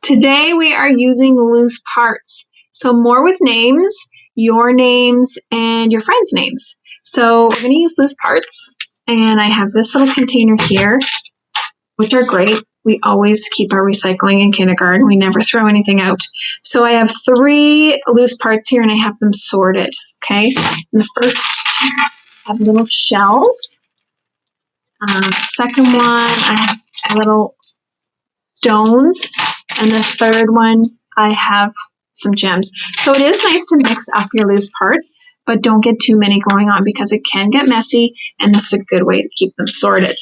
Today we are using loose parts. So more with names, your names, and your friends' names. So we're going to use loose parts. And I have this little container here, which are great. We always keep our recycling in kindergarten. We never throw anything out. So I have 3 loose parts here and I have them sorted, okay? And the first have little shells. Second one, I have little stones. And the third one, I have some gems. So it is nice to mix up your loose parts, but don't get too many going on because it can get messy, and this is a good way to keep them sorted.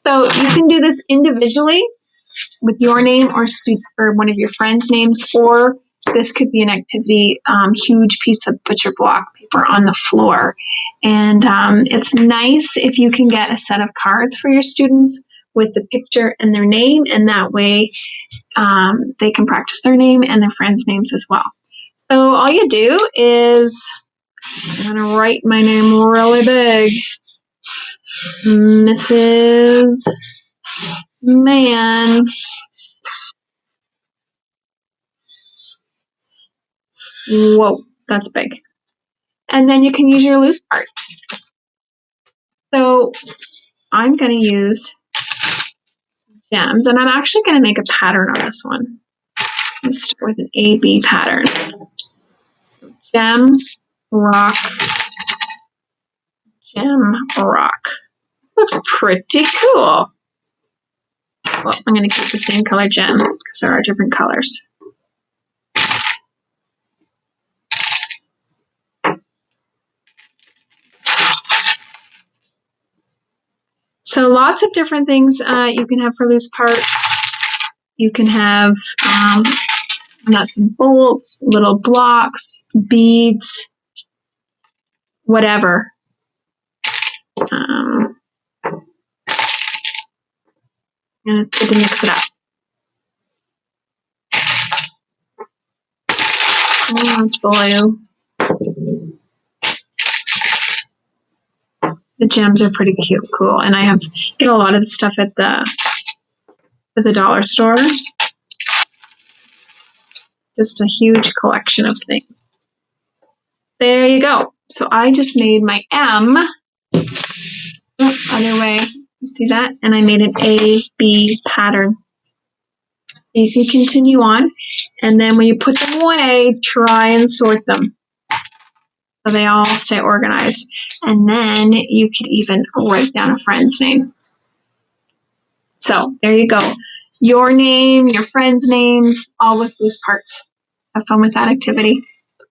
So you can do this individually with your name or one of your friends' names, or this could be an activity, huge piece of butcher block paper on the floor. And it's nice if you can get a set of cards for your students with the picture and their name, and that way they can practice their name and their friends' names as well. So all you do is, I'm going to write my name really big, Mrs. Man. Whoa, that's big. And then you can use your loose part. So I'm going to use gems, and I'm actually going to make a pattern on this one. I'm going to start with an A-B pattern. So gem, rock, gem, rock. Looks pretty cool. Well, I'm going to keep the same color gem because there are different colors. So lots of different things you can have for loose parts. You can have nuts and bolts, little blocks, beads, whatever. And it's good to mix it up. Oh, it's blue. The gems are pretty cute, cool, and I get a lot of the stuff at the dollar store. Just a huge collection of things. There you go. So I just made my M. Oh, other way. You see that? And I made an A-B pattern. So you can continue on, and then when you put them away, try and sort them so they all stay organized. And then you could even write down a friend's name. So there you go. Your name, your friends' names, all with loose parts. Have fun with that activity.